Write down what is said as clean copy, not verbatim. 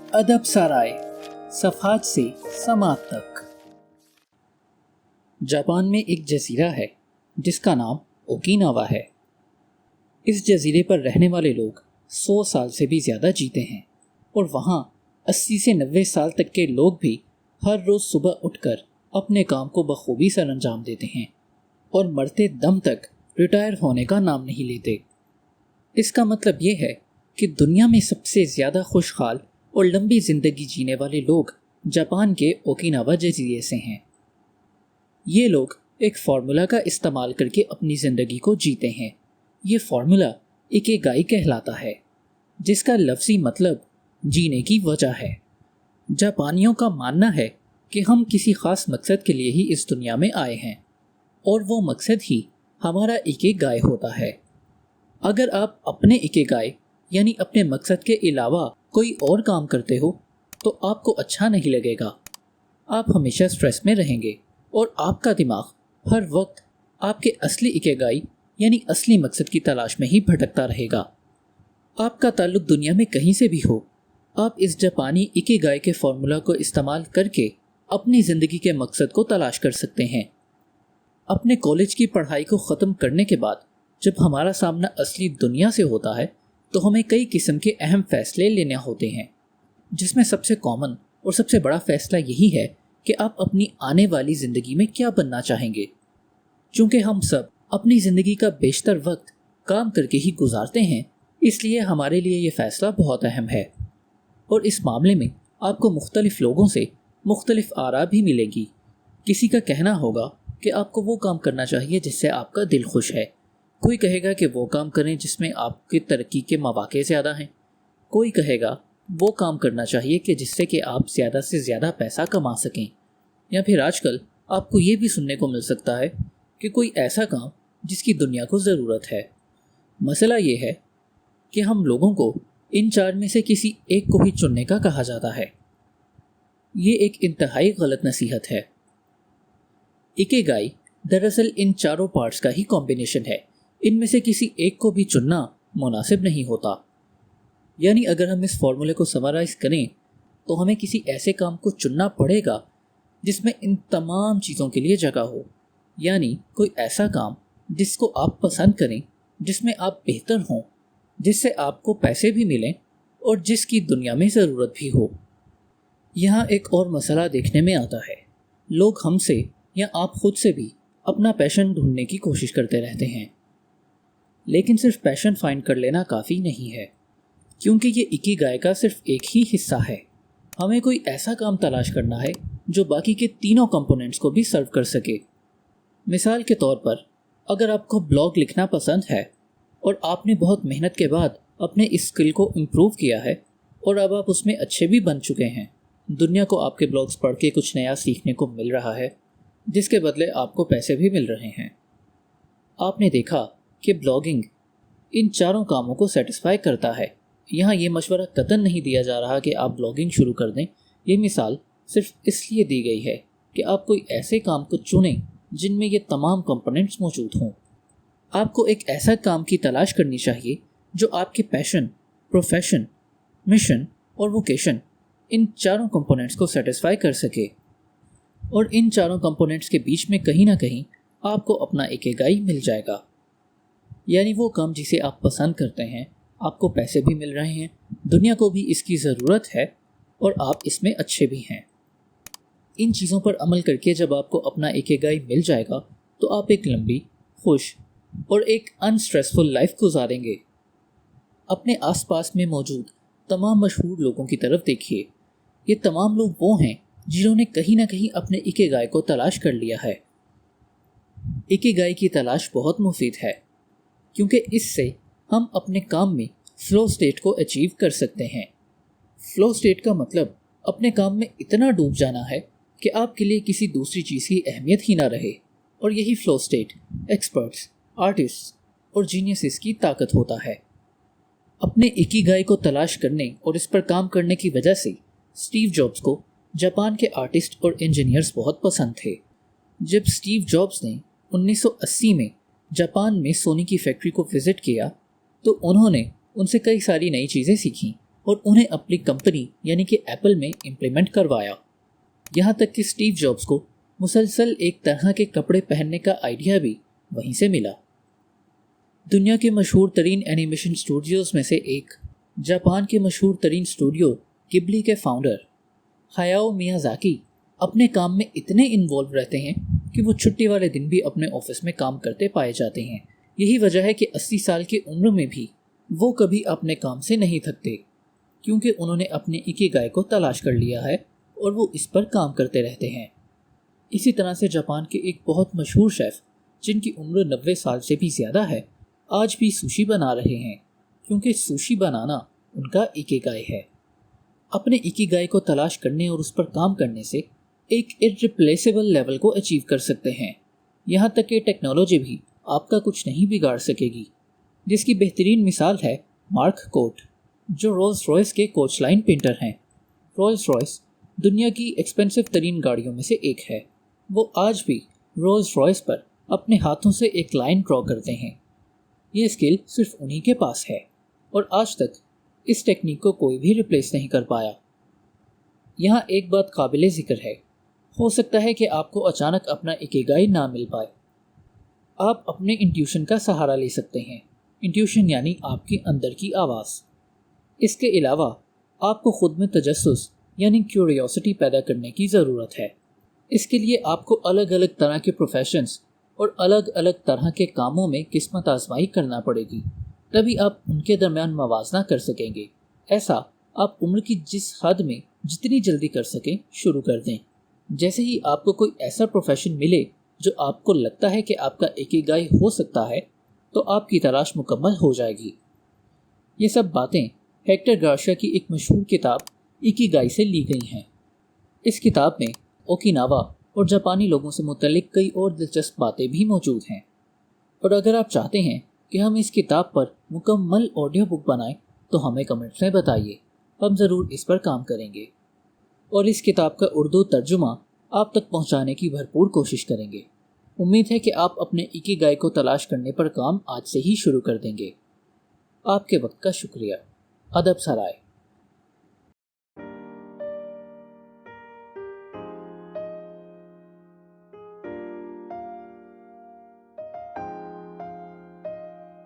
अदब सराय सफात से समात तक। जापान में एक जजीरा है जिसका नाम ओकिनावा है। इस जजीरे पर रहने वाले लोग 100 साल से भी ज़्यादा जीते हैं और वहाँ 80 से 90 साल तक के लोग भी हर रोज़ सुबह उठकर अपने काम को बखूबी सर अंजाम देते हैं और मरते दम तक रिटायर होने का नाम नहीं लेते। इसका मतलब ये है कि दुनिया में सबसे ज़्यादा खुशहाल और लंबी ज़िंदगी जीने वाले लोग जापान के ओकिनावा जजीरे से हैं। ये लोग एक फार्मूला का इस्तेमाल करके अपनी ज़िंदगी को जीते हैं। ये फार्मूला इकिगाई कहलाता है, जिसका लफ्ज़ी मतलब जीने की वजह है। जापानियों का मानना है कि हम किसी ख़ास मकसद के लिए ही इस दुनिया में आए हैं और वो मकसद ही हमारा इकिगाई होता है। अगर आप अपने इकिगाई यानी अपने मकसद के अलावा कोई और काम करते हो तो आपको अच्छा नहीं लगेगा। आप हमेशा स्ट्रेस में रहेंगे और आपका दिमाग हर वक्त आपके असली इकिगाई यानी असली मकसद की तलाश में ही भटकता रहेगा। आपका ताल्लुक दुनिया में कहीं से भी हो, आप इस जापानी इकिगाई के फार्मूला को इस्तेमाल करके अपनी ज़िंदगी के मकसद को तलाश कर सकते हैं। अपने कॉलेज की पढ़ाई को ख़त्म करने के बाद जब हमारा सामना असली दुनिया से होता है तो हमें कई किस्म के अहम फैसले लेने होते हैं, जिसमें सबसे कॉमन और सबसे बड़ा फैसला यही है कि आप अपनी आने वाली ज़िंदगी में क्या बनना चाहेंगे। चूँकि हम सब अपनी ज़िंदगी का बेशतर वक्त काम करके ही गुजारते हैं, इसलिए हमारे लिए ये फ़ैसला बहुत अहम है और इस मामले में आपको मुख्तलिफ़ लोगों से मुख्तलिफ़ आरा भी मिलेगी। किसी का कहना होगा कि आपको वो काम करना चाहिए जिससे आपका दिल खुश है। कोई कहेगा कि वो काम करें जिसमें आपकी तरक्की के मौके ज़्यादा हैं। कोई कहेगा वो काम करना चाहिए कि जिससे कि आप ज़्यादा से ज़्यादा पैसा कमा सकें। या फिर आजकल आपको ये भी सुनने को मिल सकता है कि कोई ऐसा काम जिसकी दुनिया को ज़रूरत है। मसला ये है कि हम लोगों को इन चार में से किसी एक को ही चुनने का कहा जाता है। ये एक इंतहाई गलत नसीहत है। इकिगाई दरअसल इन चारों पार्ट्स का ही कॉम्बिनेशन है। इनमें से किसी एक को भी चुनना मुनासिब नहीं होता। यानी अगर हम इस फॉर्मूले को समराइज़ करें तो हमें किसी ऐसे काम को चुनना पड़ेगा जिसमें इन तमाम चीज़ों के लिए जगह हो। यानी कोई ऐसा काम जिसको आप पसंद करें, जिसमें आप बेहतर हों, जिससे आपको पैसे भी मिलें और जिसकी दुनिया में ज़रूरत भी हो। यहाँ एक और मसला देखने में आता है। लोग हमसे या आप खुद से भी अपना पैशन ढूंढने की कोशिश करते रहते हैं, लेकिन सिर्फ पैशन फाइंड कर लेना काफ़ी नहीं है, क्योंकि ये इकिगाई का सिर्फ एक ही हिस्सा है। हमें कोई ऐसा काम तलाश करना है जो बाकी के तीनों कंपोनेंट्स को भी सर्व कर सके। मिसाल के तौर पर, अगर आपको ब्लॉग लिखना पसंद है और आपने बहुत मेहनत के बाद अपने इस स्किल को इम्प्रूव किया है और अब आप उसमें अच्छे भी बन चुके हैं, दुनिया को आपके ब्लॉग्स पढ़ के कुछ नया सीखने को मिल रहा है, जिसके बदले आपको पैसे भी मिल रहे हैं। आपने देखा कि ब्लॉगिंग इन चारों कामों को सेटिस्फाई करता है। यहाँ ये मशवरा कतई नहीं दिया जा रहा कि आप ब्लॉगिंग शुरू कर दें। ये मिसाल सिर्फ इसलिए दी गई है कि आप कोई ऐसे काम को चुनें जिनमें ये तमाम कंपोनेंट्स मौजूद हों। आपको एक ऐसा काम की तलाश करनी चाहिए जो आपके पैशन, प्रोफेशन, मिशन और वोकेशन इन चारों कंपोनेंट्स को सेटिस्फाई कर सके। और इन चारों कंपोनेंट्स के बीच में कहीं ना कहीं आपको अपना इकिगाई मिल जाएगा। यानी वो काम जिसे आप पसंद करते हैं, आपको पैसे भी मिल रहे हैं, दुनिया को भी इसकी ज़रूरत है और आप इसमें अच्छे भी हैं। इन चीज़ों पर अमल करके जब आपको अपना इकिगाई मिल जाएगा तो आप एक लंबी, खुश और एक अनस्ट्रेसफुल लाइफ गुजारेंगे। अपने आसपास में मौजूद तमाम मशहूर लोगों की तरफ देखिए। ये तमाम लोग वो हैं जिन्होंने कहीं ना कहीं अपने इकिगाई को तलाश कर लिया है। इकिगाई की तलाश बहुत मुफीद है, क्योंकि इससे हम अपने काम में फ़्लो स्टेट को अचीव कर सकते हैं। फ़्लो स्टेट का मतलब अपने काम में इतना डूब जाना है कि आपके लिए किसी दूसरी चीज़ की अहमियत ही ना रहे। और यही फ़्लो स्टेट एक्सपर्ट्स, आर्टिस्ट्स और जीनियसेस की ताकत होता है। अपने इकिगाई को तलाश करने और इस पर काम करने की वजह से स्टीव जॉब्स को जापान के आर्टिस्ट और इंजीनियर्स बहुत पसंद थे। जब स्टीव जॉब्स ने 1980 में जापान में सोनी की फैक्ट्री को विज़िट किया तो उन्होंने उनसे कई सारी नई चीज़ें सीखीं और उन्हें अपनी कंपनी यानी कि एप्पल में इम्प्लीमेंट करवाया। यहाँ तक कि स्टीव जॉब्स को मुसलसल एक तरह के कपड़े पहनने का आइडिया भी वहीं से मिला। दुनिया के मशहूर तरीन एनिमेशन स्टूडियोज़ में से एक जापान के मशहूर तरीन स्टूडियो गिबली के फाउंडर हायाओ मियाज़ाकी अपने काम में इतने इन्वॉल्व रहते हैं कि वो छुट्टी वाले दिन भी अपने ऑफिस में काम करते पाए जाते हैं। यही वजह है कि 80 साल की उम्र में भी वो कभी अपने काम से नहीं थकते, क्योंकि उन्होंने अपने इकिगाई को तलाश कर लिया है और वो इस पर काम करते रहते हैं। इसी तरह से जापान के एक बहुत मशहूर शेफ़ जिनकी उम्र 90 साल से भी ज़्यादा है, आज भी सुशी बना रहे हैं, क्योंकि सुशी बनाना उनका इकिगाई है। अपने इकिगाई को तलाश करने और उस पर काम करने से एक इररिप्लेसेबल लेवल को अचीव कर सकते हैं। यहाँ तक कि टेक्नोलॉजी भी आपका कुछ नहीं बिगाड़ सकेगी, जिसकी बेहतरीन मिसाल है मार्क कोट, जो रोल्स रॉयस के कोच लाइन पेंटर हैं। रोल्स रॉयस दुनिया की एक्सपेंसिव तरीन गाड़ियों में से एक है। वो आज भी रोल्स रॉयस पर अपने हाथों से एक लाइन ड्रॉ करते हैं। ये स्किल सिर्फ उन्हीं के पास है और आज तक इस टेक्निक को कोई भी रिप्लेस नहीं कर पाया। यहाँ एक बात काबिले ज़िक्र है, हो सकता है कि आपको अचानक अपना इकिगाई ना मिल पाए। आप अपने इंट्यूशन का सहारा ले सकते हैं। इंट्यूशन यानी आपके अंदर की आवाज़। इसके अलावा आपको खुद में तजस्सुस यानी क्यूरियोसिटी पैदा करने की ज़रूरत है। इसके लिए आपको अलग अलग तरह के प्रोफेशंस और अलग अलग तरह के कामों में किस्मत आजमाई करना पड़ेगी, तभी आप उनके दरमियान मवाजना कर सकेंगे। ऐसा आप उम्र की जिस हद में जितनी जल्दी कर सकें शुरू कर दें। जैसे ही आपको कोई ऐसा प्रोफेशन मिले जो आपको लगता है कि आपका इकिगाई हो सकता है, तो आपकी तलाश मुकम्मल हो जाएगी। ये सब बातें हेक्टर गार्शिया की एक मशहूर किताब इकिगाई से ली गई हैं। इस किताब में ओकिनावा और जापानी लोगों से मुतल्लिक कई और दिलचस्प बातें भी मौजूद हैं। और अगर आप चाहते हैं कि हम इस किताब पर मुकम्मल ऑडियो बुक बनाएं, तो हमें कमेंट्स में बताइए, हम ज़रूर इस पर काम करेंगे और इस किताब का उर्दू तर्जुमा आप तक पहुंचाने की भरपूर कोशिश करेंगे। उम्मीद है कि आप अपने इकिगाई को तलाश करने पर काम आज से ही शुरू कर देंगे। आपके वक्त का शुक्रिया। अदब सराय।